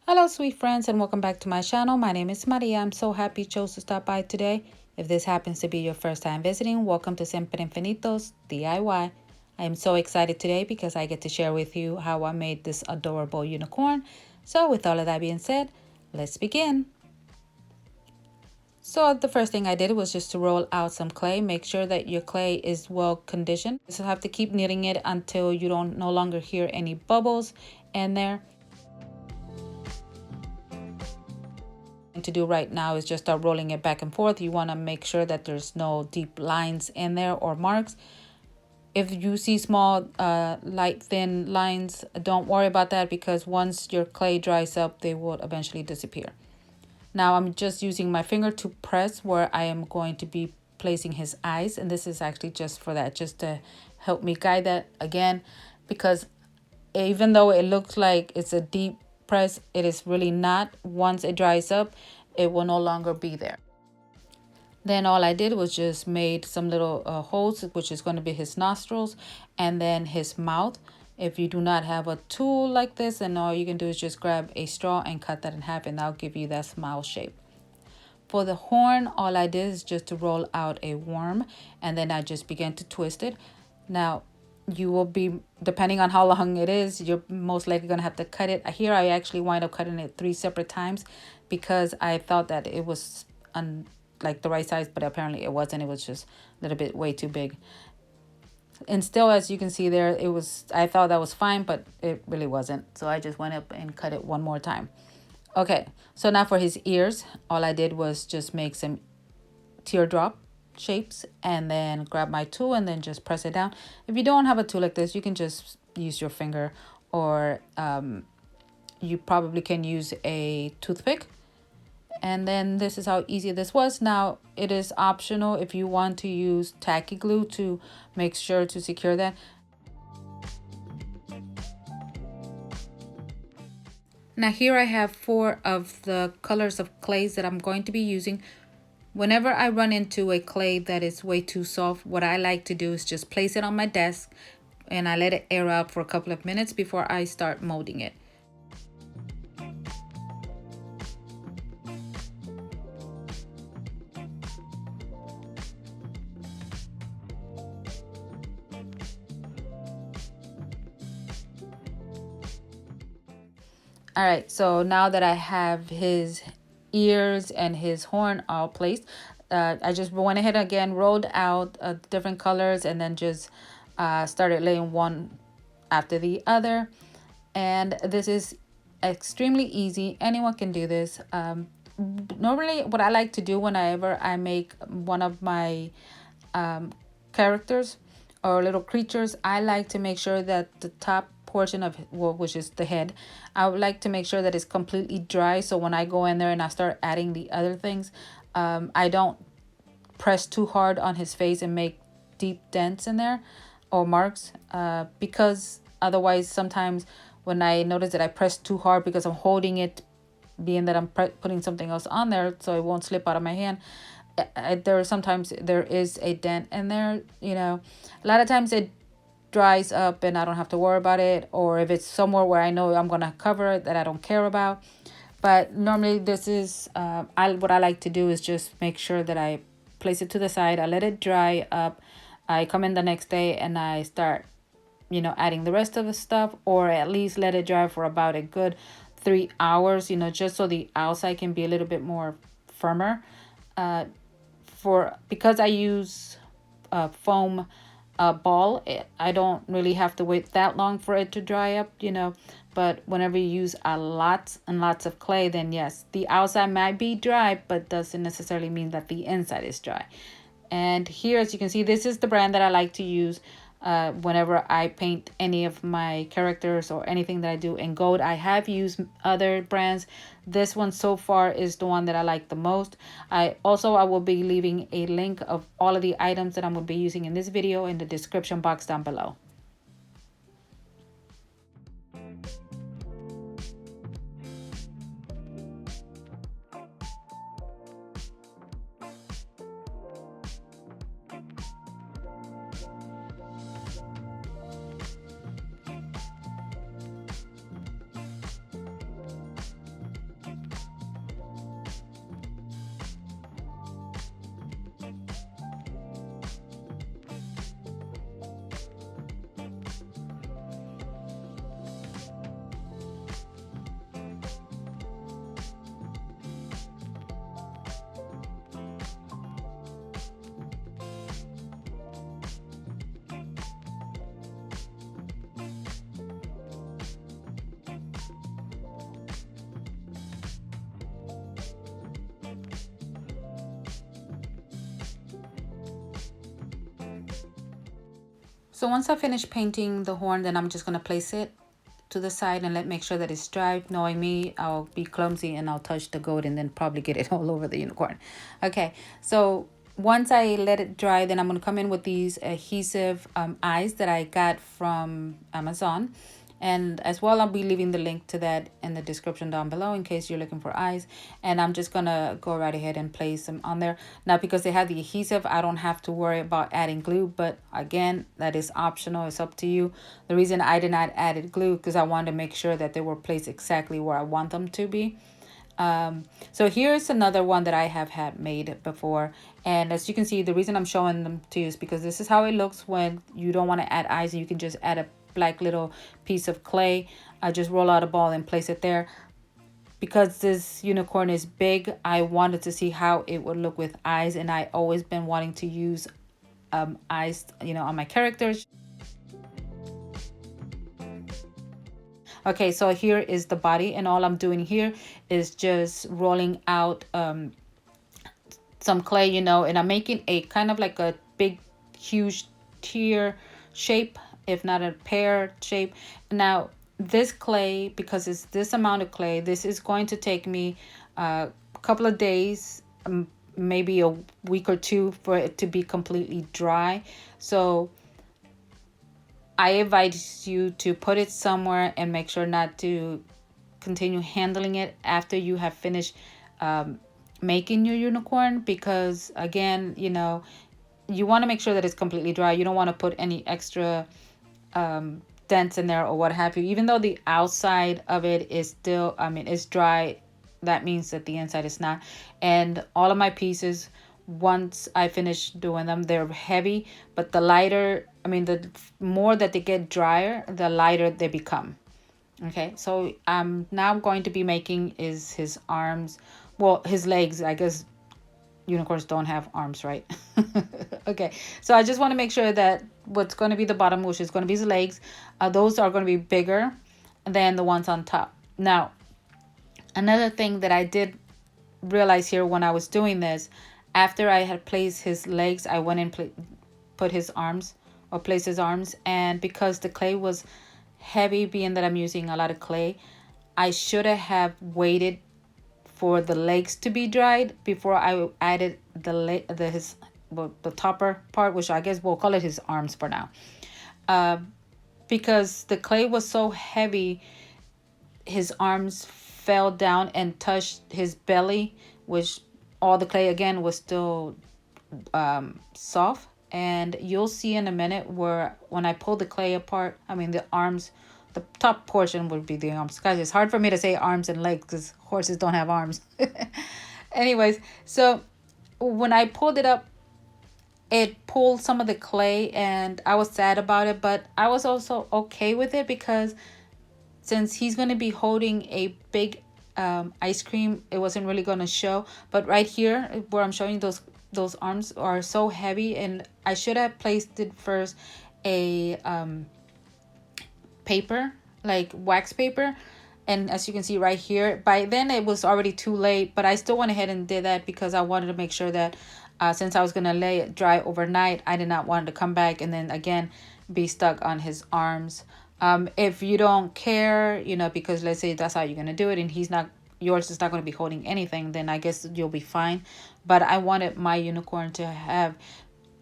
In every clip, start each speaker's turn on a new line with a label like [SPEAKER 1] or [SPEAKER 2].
[SPEAKER 1] Hello sweet friends and welcome back to my channel. My name is Maria. I'm so happy you chose to stop by today. If this happens to be your first time visiting, welcome to Siempre Infinitos DIY. I am so excited today because I get to share with you how I made this adorable unicorn. So with all of that being said, let's begin. So the first thing I did was just to roll out some clay. Make sure that your clay is well conditioned. You just have to keep kneading it until you don't no longer hear any bubbles in there. To do right now is just start rolling it back and forth. You want to make sure that there's no deep lines in there or marks. If you see small light thin lines, don't worry about that because once your clay dries up, they will eventually disappear. Now I'm just using my finger to press where I am going to be placing his eyes, and this is actually just for that, just to help me guide that again, because even though it looks like it's a deep press, it is really not. Once it dries up, it will no longer be there. Then all I did was just made some little holes, which is going to be his nostrils and then his mouth. If you do not have a tool like this, then all you can do is just grab a straw and cut that in half, and that'll give you that smile shape. For the horn, all I did is just to roll out a worm, and then I just began to twist it. Now, you will be, depending on how long it is, you're most likely going to have to cut it. Here, I actually wind up cutting it 3 separate times because I thought that it was like the right size, but apparently it wasn't. It was just a little bit way too big. And still, as you can see there, it was, I thought that was fine, but it really wasn't. So I just went up and cut it one more time. Okay, so now for his ears, all I did was just make some teardrop shapes and then grab my tool and then just press it down. If you don't have a tool like this, you can just use your finger, or you probably can use a toothpick. And then this is how easy this was. Now it is optional if you want to use tacky glue to make sure to secure that. Now here I have 4 of the colors of clays that I'm going to be using. Whenever I run into a clay that is way too soft, what I like to do is just place it on my desk and I let it air out for a couple of minutes before I start molding it. All right, so now that I have his ears and his horn all placed, I just went ahead again, rolled out different colors, and then just started laying one after the other. And this is extremely easy. Anyone can do this. Normally, what I like to do whenever I make one of my characters or little creatures, I like to make sure that the top portion of, well, which is the head, I would like to make sure that it's completely dry, so when I go in there and I start adding the other things, I don't press too hard on his face and make deep dents in there or marks, because otherwise sometimes when I notice that I press too hard because I'm holding it, being that I'm putting something else on there so it won't slip out of my hand, sometimes there is a dent in there. You know, a lot of times it dries up and I don't have to worry about it, or if it's somewhere where I know I'm gonna cover it that I don't care about. But normally this is what I like to do is just make sure that I place it to the side, I let it dry up, I come in the next day and I start, you know, adding the rest of the stuff, or at least let it dry for about a good 3 hours, you know, just so the outside can be a little bit more firmer. Because I use foam ball, I don't really have to wait that long for it to dry up, you know. But whenever you use a lot and lots of clay, then yes, the outside might be dry, but doesn't necessarily mean that the inside is dry. And here, as you can see, this is the brand that I like to use whenever I paint any of my characters or anything that I do in gold. I have used other brands. This one so far is the one that I like the most. I will be leaving a link of all of the items that I'm going to be using in this video in the description box down below. So once I finish painting the horn, then I'm just going to place it to the side and make sure that it's dry. Knowing me, I'll be clumsy and I'll touch the goat and then probably get it all over the unicorn. Okay, so once I let it dry, then I'm going to come in with these adhesive eyes that I got from Amazon. And as well, I'll be leaving the link to that in the description down below in case you're looking for eyes. And I'm just gonna go right ahead and place them on there. Now, because they have the adhesive, I don't have to worry about adding glue, but again, that is optional. It's up to you. The reason I did not add glue because I wanted to make sure that they were placed exactly where I want them to be. So here's another one that I have had made before, and as you can see, the reason I'm showing them to you is because this is how it looks when you don't want to add eyes, and you can just add a black little piece of clay. I just roll out a ball and place it there. Because this unicorn is big, I wanted to see how it would look with eyes, and I always been wanting to use eyes, on my characters. Okay, so here is the body, and all I'm doing here is just rolling out some clay, and I'm making a kind of like a big, huge tear shape, if not a pear shape. Now, this clay, because it's this amount of clay, this is going to take me a couple of days, maybe a week or two for it to be completely dry. So I advise you to put it somewhere and make sure not to continue handling it after you have finished making your unicorn, because again, you want to make sure that it's completely dry. You don't want to put any extra dents in there or what have you. Even though the outside of it is still, it's dry, that means that the inside is not. And all of my pieces, once I finish doing them, they're heavy, but the lighter, the more that they get drier, the lighter they become. Okay, so now I'm going to be making is his arms, well, his legs. I guess unicorns don't have arms, right? Okay, so I just want to make sure that what's going to be the bottom, which is going to be his legs, those are going to be bigger than the ones on top. Now, another thing that I did realize here when I was doing this, after I had placed his legs, I went and put his arms, or placed his arms, and because the clay was heavy, being that I'm using a lot of clay, I should have waited for the legs to be dried before I added the topper part, which I guess we'll call it his arms for now. Because the clay was so heavy, his arms fell down and touched his belly, which all the clay again was still soft. And you'll see in a minute where when I pull the clay apart, the arms, the top portion would be the arms. Guys, it's hard for me to say arms and legs because horses don't have arms. Anyways, so when I pulled it up, it pulled some of the clay, and I was sad about it, but I was also okay with it because since he's going to be holding a big ice cream, it wasn't really going to show. But right here where I'm showing you, those arms are so heavy, and I should have placed it first a paper, like wax paper. And as you can see right here, by then it was already too late, but I still went ahead and did that because I wanted to make sure that since I was going to lay it dry overnight, I did not want to come back and then again be stuck on his arms. If you don't care, because let's say that's how you're going to do it and yours is not going to be holding anything, then I guess you'll be fine. But I wanted my unicorn to have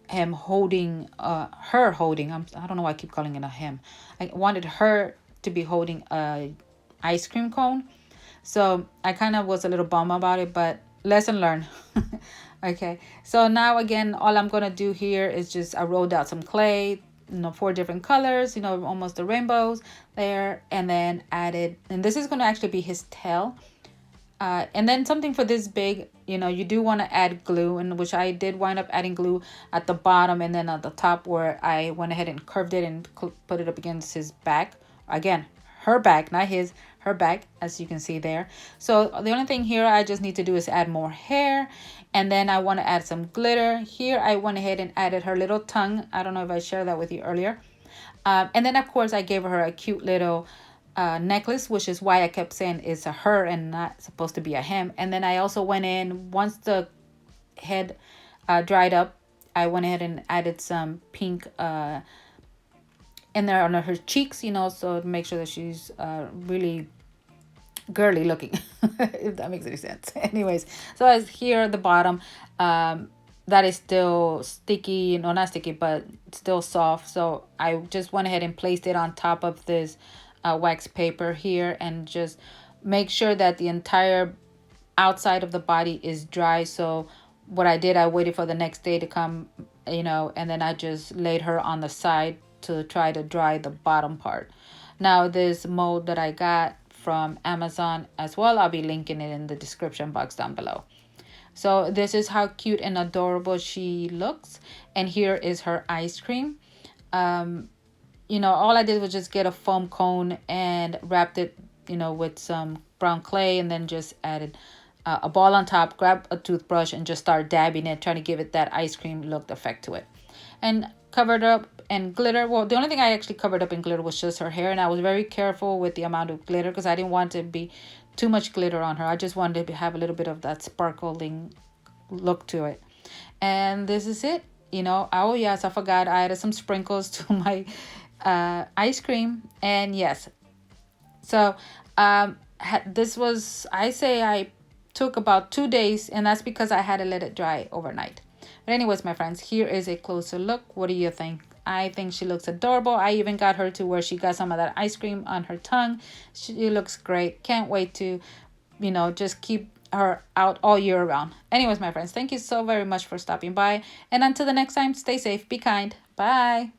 [SPEAKER 1] him holding, her holding, I don't know why I keep calling it a him. I wanted her to be holding a ice cream cone. So I kind of was a little bummed about it, but lesson learned. Okay, so now again, all I'm going to do here is just, I rolled out some clay, 4 different colors, almost the rainbows there, and then added, and this is going to actually be his tail. And then something for this big, you do want to add glue, and which I did wind up adding glue at the bottom and then at the top where I went ahead and curved it and put it up against his back. Again, her back, not his, her back, as you can see there. So the only thing here I just need to do is add more hair, and then I want to add some glitter. Here I went ahead and added her little tongue. I don't know if I shared that with you earlier. And then of course I gave her a cute little necklace, which is why I kept saying it's a her and not supposed to be a him. And then I also went in, once the head dried up, I went ahead and added some pink in there on her cheeks, you know, so to make sure that she's really girly looking, if that makes any sense. Anyways, so as here at the bottom, that is still sticky, no, not sticky, but still soft. So I just went ahead and placed it on top of this wax paper here, and just make sure that the entire outside of the body is dry. So what I did, I waited for the next day to come, you know, and then I just laid her on the side to try to dry the bottom part. Now this mold that I got from Amazon as well, I'll be linking it in the description box down below. So this is how cute and adorable she looks. And here is her ice cream. You know, all I did was just get a foam cone and wrapped it, you know, with some brown clay, and then just added a ball on top, grab a toothbrush, and just start dabbing it, trying to give it that ice cream look effect to it. And covered up and glitter. Well, the only thing I actually covered up in glitter was just her hair, and I was very careful with the amount of glitter because I didn't want to be too much glitter on her. I just wanted to have a little bit of that sparkling look to it. And this is it. You know, oh yes, I forgot I added some sprinkles to my ice cream. And yes, so this was, I say I took about 2 days, and that's because I had to let it dry overnight. But anyways, my friends, here is a closer look. What do you think? I think she looks adorable. I even got her to where she got some of that ice cream on her tongue. She looks great. Can't wait to, you know, just keep her out all year round. Anyways, my friends, thank you so very much for stopping by. And until the next time, stay safe, be kind. Bye.